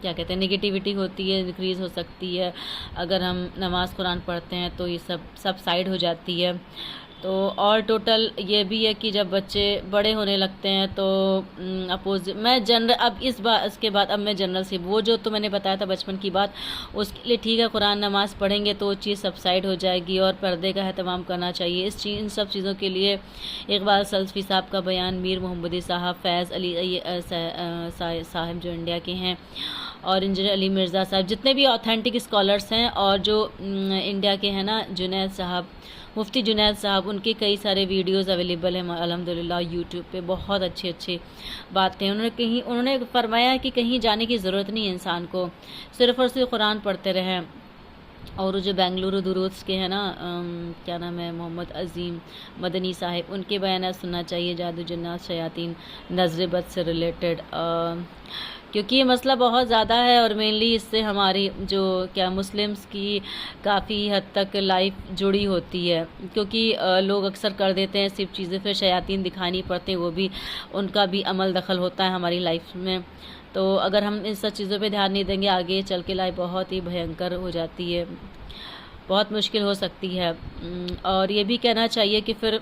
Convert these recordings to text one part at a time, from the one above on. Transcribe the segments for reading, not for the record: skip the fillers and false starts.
کیا کہتے ہیں نگیٹیوٹی ہوتی ہے انکریز ہو سکتی ہے. اگر ہم نماز قرآن پڑھتے ہیں تو یہ سب سائڈ ہو جاتی ہے. تو اور ٹوٹل یہ بھی ہے کہ جب بچے بڑے ہونے لگتے ہیں تو میں اب اس کے بعد اب میں جنرل سے وہ جو تو میں نے بتایا تھا بچپن کی بات، اس کے لیے ٹھیک ہے قرآن نماز پڑھیں گے تو وہ چیز سبسائڈ ہو جائے گی، اور پردے کا اہتمام کرنا چاہیے. ان سب چیزوں کے لیے اقبال سلفی صاحب کا بیان، میر محمدی صاحب، فیض علی صاحب جو انڈیا کے ہیں، اور انجینئر علی مرزا صاحب، جتنے بھی آتھینٹک اسکالرس ہیں، اور جو انڈیا کے ہیں نا جنید صاحب، مفتی جنید صاحب، ان کے کئی سارے ویڈیوز اویلیبل ہیں الحمدللہ یوٹیوب پہ. بہت اچھی باتیں انہوں نے فرمایا ہے کہ کہیں جانے کی ضرورت نہیں ہے انسان کو، صرف اور صرف قرآن پڑھتے رہیں. اور جو بنگلورو دروس کے ہیں نا کیا نام ہے، محمد عظیم مدنی صاحب، ان کے بیانات سننا چاہیے، جادو جنات شیاطین نظر بد سے ریلیٹڈ، کیونکہ یہ مسئلہ بہت زیادہ ہے، اور مینلی اس سے ہماری جو کیا مسلمز کی کافی حد تک لائف جڑی ہوتی ہے. کیونکہ لوگ اکثر کر دیتے ہیں صرف چیزیں، پھر شیاطین دکھانی پڑتے ہیں، وہ بھی ان کا بھی عمل دخل ہوتا ہے ہماری لائف میں. تو اگر ہم ان سب چیزوں پہ دھیان نہیں دیں گے، آگے چل کے لائف بہت ہی بھینکر ہو جاتی ہے، بہت مشکل ہو سکتی ہے. اور یہ بھی کہنا چاہیے کہ پھر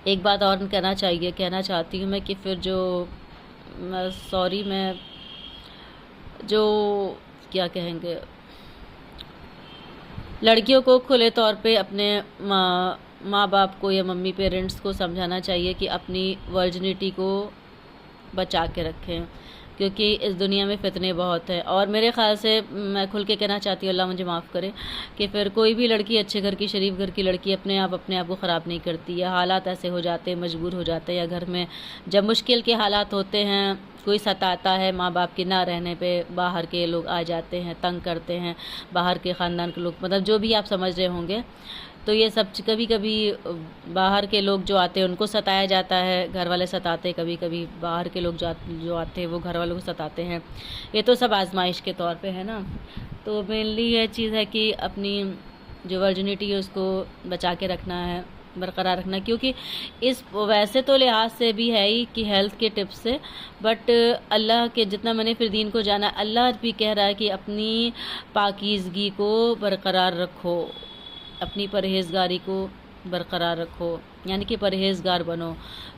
ایک بات اور کہنا چاہتی ہوں میں کہ پھر جو کیا کہیں گے، لڑکیوں کو کھلے طور پہ اپنے ماں باپ کو یا ممی پیرنٹس کو سمجھانا چاہیے کہ اپنی ورجنٹی کو بچا کے رکھیں، کیونکہ اس دنیا میں فتنے بہت ہیں. اور میرے خیال سے میں کھل کے کہنا چاہتی ہوں، اللہ مجھے معاف کرے، کہ پھر کوئی بھی لڑکی اچھے گھر کی، شریف گھر کی لڑکی اپنے آپ کو خراب نہیں کرتی، یا حالات ایسے ہو جاتے ہیں، مجبور ہو جاتے ہیں، یا گھر میں جب مشکل کے حالات ہوتے ہیں، کوئی ستاتا ہے، ماں باپ کے نہ رہنے پہ باہر کے لوگ آ جاتے ہیں، تنگ کرتے ہیں، باہر کے خاندان کے لوگ، مطلب جو بھی آپ سمجھ رہے ہوں گے. تو یہ سب کبھی کبھی باہر کے لوگ جو آتے ہیں ان کو ستایا جاتا ہے، گھر والے ستاتے، کبھی کبھی باہر کے لوگ جو آتے ہیں وہ گھر والوں کو ستاتے ہیں. یہ تو سب آزمائش کے طور پہ ہے نا. تو مینلی یہ چیز ہے کہ اپنی جو ورجنٹی ہے اس کو بچا کے رکھنا ہے، برقرار رکھنا، کیونکہ اس ویسے تو لحاظ سے بھی ہے ہی کہ ہیلتھ کے ٹپس سے، بٹ اللہ کے جتنا میں نے پھر دین کو جانا، اللہ بھی کہہ رہا ہے کہ اپنی پاکیزگی کو برقرار رکھو، اپنی پرہیزگاری کو برقرار رکھو، یعنی کہ پرہیزگار بنو.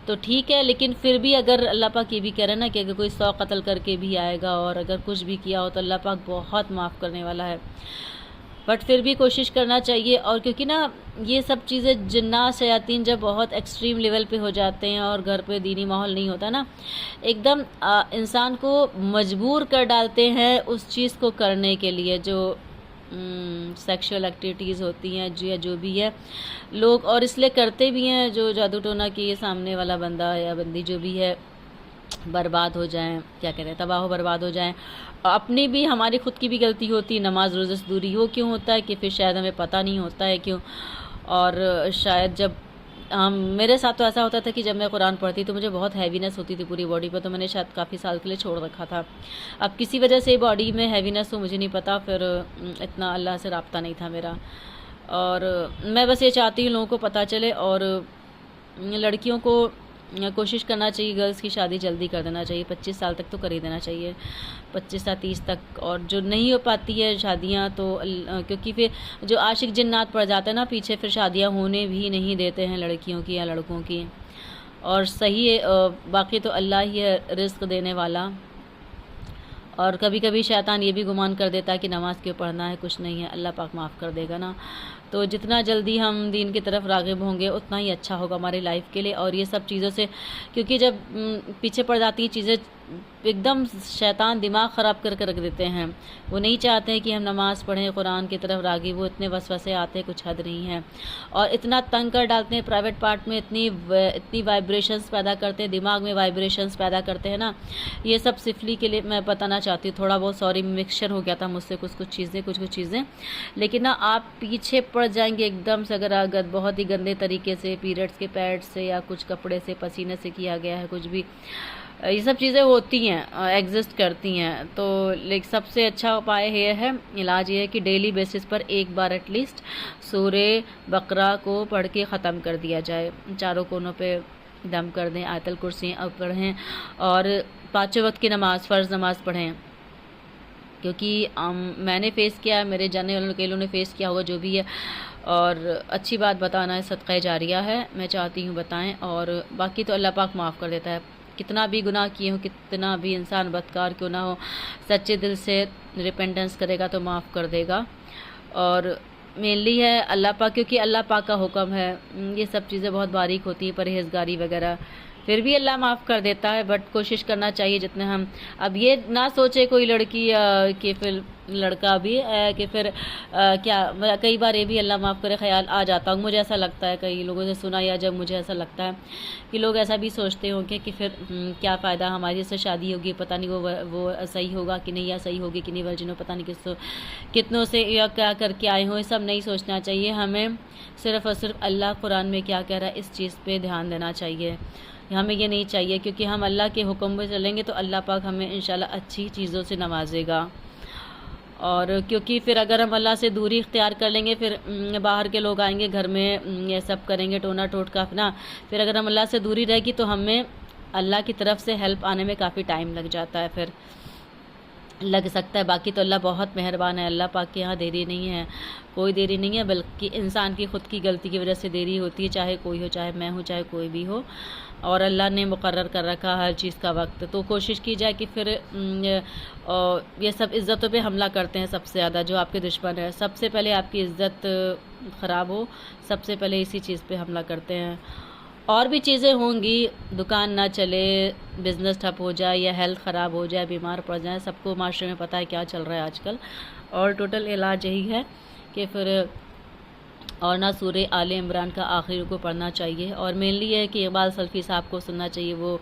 تو ٹھیک ہے، لیکن پھر بھی اگر اللہ پاک یہ بھی کہہ رہا ہے نا کہ اگر کوئی 100 قتل کر کے بھی آئے گا اور اگر کچھ بھی کیا ہو تو اللہ پاک بہت معاف کرنے والا ہے. بٹ پھر بھی کوشش کرنا چاہیے. اور کیونکہ نا یہ سب چیزیں جنات شیاطین جب بہت ایکسٹریم لیول پہ ہو جاتے ہیں اور گھر پہ دینی ماحول نہیں ہوتا نا، ایک دم انسان کو مجبور کر ڈالتے ہیں اس چیز کو کرنے کے لیے، جو سیکشول ایکٹیویٹیز ہوتی ہیں جو بھی ہے لوگ، اور اس لیے کرتے بھی ہیں جو جادو ٹونا کی یہ سامنے والا بندہ یا بندی جو بھی ہے برباد ہو جائیں، کیا کہتے ہیں، تباہ و برباد ہو جائیں. اپنی بھی ہماری خود کی بھی غلطی ہوتی ہے، نماز روزے سے دوری ہو کیوں ہوتا ہے کہ پھر شاید ہمیں پتہ نہیں ہوتا ہے کیوں. اور شاید جب میرے ساتھ تو ایسا ہوتا تھا کہ جب میں قرآن پڑھتی تو مجھے بہت ہیوینس ہوتی تھی پوری باڈی پہ، تو میں نے شاید کافی سال کے لیے چھوڑ رکھا تھا. اب کسی وجہ سے باڈی میں ہیوینس ہو مجھے نہیں پتا، پھر اتنا اللہ سے رابطہ نہیں تھا میرا. اور میں بس یہ چاہتی ہوں لوگوں کو پتہ چلے، اور لڑکیوں کو کوشش کرنا چاہیے گرلز کی شادی جلدی کر دینا چاہیے، 25 سال تک تو کر ہی دینا چاہیے، 25 سے 30 تک. اور جو نہیں ہو پاتی ہے شادیاں تو کیونکہ پھر جو عاشق جنات پڑ جاتے ہیں نا پیچھے، پھر شادیاں ہونے بھی نہیں دیتے ہیں لڑکیوں کی یا لڑکوں کی. اور صحیح ہے، باقی تو اللہ ہی ہے رزق دینے والا. اور کبھی کبھی شیطان یہ بھی گمان کر دیتا ہے کہ نماز کیوں پڑھنا ہے، کچھ نہیں ہے، اللہ پاک معاف کر دے گا نا. تو جتنا جلدی ہم دین کی طرف راغب ہوں گے اتنا ہی اچھا ہوگا ہماری لائف کے لیے. اور یہ سب چیزوں سے کیونکہ جب پیچھے پڑ جاتی ہیں چیزیں، ایک دم شیطان دماغ خراب کر کے رکھ دیتے ہیں. وہ نہیں چاہتے ہیں کہ ہم نماز پڑھیں، قرآن کی طرف راغب، وہ اتنے وسوسے آتے ہیں کچھ حد نہیں ہے. اور اتنا تنگ کر ڈالتے ہیں پرائیویٹ پارٹ میں، اتنی وائبریشنز پیدا کرتے ہیں، دماغ میں وائبریشنز پیدا کرتے ہیں نا. یہ سب سفلی کے لیے میں بتانا چاہتی ہوں، تھوڑا بہت سوری مکسچر ہو گیا تھا مجھ سے کچھ چیزیں، لیکن نا آپ پیچھے پڑ جائیں گے ایک دم سے اگر بہت ہی گندے طریقے سے، پیریڈز کے پیڈ سے یا کچھ کپڑے سے، پسینے سے کیا گیا ہے کچھ بھی، یہ سب چیزیں ہوتی ہیں، ایگزسٹ کرتی ہیں. تو سب سے اچھا اپائے یہ ہے، علاج یہ ہے کہ ڈیلی بیسس پر ایک بار ایٹ لیسٹ سورہ بقرہ کو پڑھ کے ختم کر دیا جائے، چاروں کونوں پہ دم کر دیں، آیت الکرسی اب پڑھیں، اور 5 وقت کی نماز، فرض نماز پڑھیں. کیونکہ میں نے فیس کیا ہے، میرے جاننے والوں کئی لوگوں نے فیس کیا ہوگا جو بھی ہے، اور اچھی بات بتانا ہے صدقہ جاریہ ہے، میں چاہتی ہوں بتائیں، اور باقی تو اللہ پاک معاف کر دیتا ہے، کتنا بھی گناہ کیے ہوں، کتنا بھی انسان بدکار کیوں نہ ہو، سچے دل سے ریپینٹنس کرے گا تو معاف کر دے گا۔ اور مینلی ہے اللہ پاک، کیونکہ اللہ پاک کا حکم ہے، یہ سب چیزیں بہت باریک ہوتی ہیں، پرہیزگاری وغیرہ، پھر بھی اللہ معاف کر دیتا ہے، بٹ کوشش کرنا چاہیے جتنے ہم، اب یہ نہ سوچے کوئی لڑکی کہ پھر لڑکا بھی کہ پھر کیا، کئی بار یہ بھی اللہ معاف کرے خیال آ جاتا ہوں، مجھے ایسا لگتا ہے، کئی لوگوں سے سنا یا جب مجھے ایسا لگتا ہے کہ لوگ ایسا بھی سوچتے ہوں کہ پھر کیا فائدہ ہماری سے شادی ہوگی، پتہ نہیں وہ صحیح ہوگا کہ نہیں، یا صحیح ہوگی کہ نہیں، ورجنوں پتہ نہیں کتنوں سے یا کیا کر کے آئے ہوں، یہ سب نہیں سوچنا چاہیے، ہمیں صرف اور صرف اللہ قرآن میں کیا کہہ رہا ہے اس چیز پہ دھیان دینا چاہیے، ہمیں یہ نہیں چاہیے، کیونکہ ہم اللہ کے حکم پہ چلیں گے تو اللہ پاک ہمیں انشاءاللہ اچھی چیزوں سے نوازے گا، اور کیونکہ پھر اگر ہم اللہ سے دوری اختیار کر لیں گے، پھر باہر کے لوگ آئیں گے گھر میں، یہ سب کریں گے ٹونا ٹوٹکا اپنا، پھر اگر ہم اللہ سے دوری رہے گی تو ہمیں اللہ کی طرف سے ہیلپ آنے میں کافی ٹائم لگ جاتا ہے، پھر لگ سکتا ہے، باقی تو اللہ بہت مہربان ہے، اللہ پاک کے یہاں دیری نہیں ہے، کوئی دیری نہیں ہے، بلکہ انسان کی خود کی غلطی کی وجہ سے دیری ہوتی ہے، چاہے کوئی ہو، چاہے میں ہوں، چاہے کوئی بھی ہو، اور اللہ نے مقرر کر رکھا ہر چیز کا وقت، تو کوشش کی جائے کہ پھر یہ سب عزتوں پہ حملہ کرتے ہیں سب سے زیادہ، جو آپ کے دشمن ہے، سب سے پہلے آپ کی عزت خراب ہو، سب سے پہلے اسی چیز پہ حملہ کرتے ہیں، اور بھی چیزیں ہوں گی، دکان نہ چلے، بزنس ٹھپ ہو جائے، یا ہیلتھ خراب ہو جائے، بیمار پڑ جائیں، سب کو معاشرے میں پتہ ہے کیا چل رہا ہے آج کل، اور ٹوٹل علاج یہی ہے کہ پھر، اور نہ سورہ آل عمران کا آخری کو پڑھنا چاہیے، اور مینلی یہ ہے کہ اقبال سلفی صاحب کو سننا چاہیے، وہ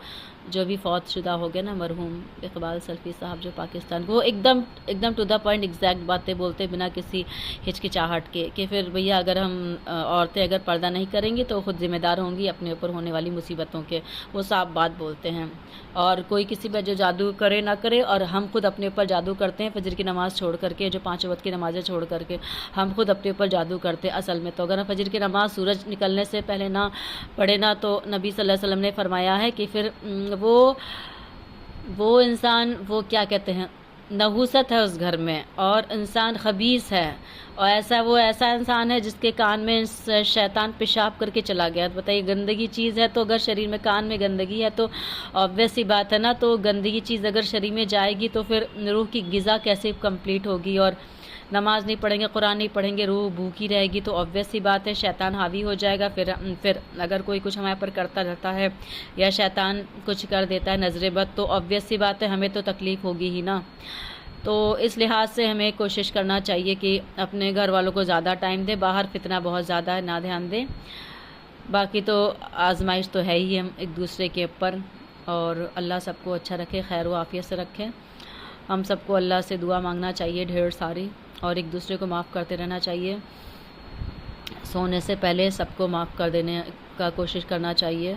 جو بھی فوت شدہ ہو گئے نا، مرحوم اقبال سلفی صاحب جو پاکستان، وہ ایک دم ٹو دا پوائنٹ ایگزیکٹ باتیں بولتے بنا کسی ہچکچاہٹ کے، کہ پھر بھیا اگر ہم عورتیں اگر پردہ نہیں کریں گی تو خود ذمہ دار ہوں گی اپنے اوپر ہونے والی مصیبتوں کے، وہ صاف بات بولتے ہیں، اور کوئی کسی پہ جو جادو کرے نہ کرے، اور ہم خود اپنے اوپر جادو کرتے ہیں فجر کی نماز چھوڑ کر کے، جو 5 وقت کی نمازیں چھوڑ کر کے ہم خود اپنے اوپر جادو کرتے اصل میں، تو اگر ہم فجر کی نماز سورج نکلنے سے پہلے نہ پڑھے نا، تو نبی صلی اللہ علیہ وسلم نے فرمایا ہے کہ پھر وہ انسان، وہ کیا کہتے ہیں، نحوست ہے اس گھر میں، اور انسان خبیث ہے، اور وہ ایسا انسان ہے جس کے کان میں شیطان پیشاب کر کے چلا گیا، بتائیے گندگی چیز ہے، تو اگر شریر میں کان میں گندگی ہے تو obvious سی بات ہے نا، تو گندگی چیز اگر شریر میں جائے گی تو پھر روح کی غذا کیسے کمپلیٹ ہوگی، اور نماز نہیں پڑھیں گے، قرآن نہیں پڑھیں گے، روح بھوکی رہے گی، تو obvious سی بات ہے شیطان حاوی ہو جائے گا، پھر اگر کوئی کچھ ہمارے پر کرتا رہتا ہے یا شیطان کچھ کر دیتا ہے نظر بد، تو obvious سی بات ہے ہمیں تو تکلیف ہوگی ہی نا، تو اس لحاظ سے ہمیں کوشش کرنا چاہیے کہ اپنے گھر والوں کو زیادہ ٹائم دے، باہر فتنہ بہت زیادہ ہے، نہ دھیان دیں، باقی تو آزمائش تو ہے ہی ہم ایک دوسرے کے اوپر، اور اللہ سب کو اچھا رکھے، خیر و عافیت سے رکھے، ہم سب کو اللہ سے دعا مانگنا چاہیے ڈھیر ساری، اور ایک دوسرے کو معاف کرتے رہنا چاہیے، سونے سے پہلے سب کو معاف کر دینے کا کوشش کرنا چاہیے،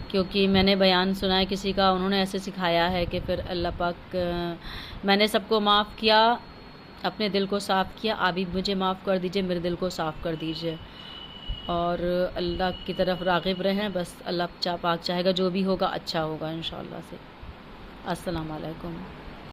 کیونکہ میں نے بیان سنا ہے کسی کا، انہوں نے ایسے سکھایا ہے کہ پھر اللہ پاک، میں نے سب کو معاف کیا، اپنے دل کو صاف کیا، آپ بھی مجھے معاف کر دیجئے، میرے دل کو صاف کر دیجئے، اور اللہ کی طرف راغب رہیں، بس اللہ پاک چاہے گا جو بھی ہوگا اچھا ہوگا انشاءاللہ سے۔ السلام علیکم۔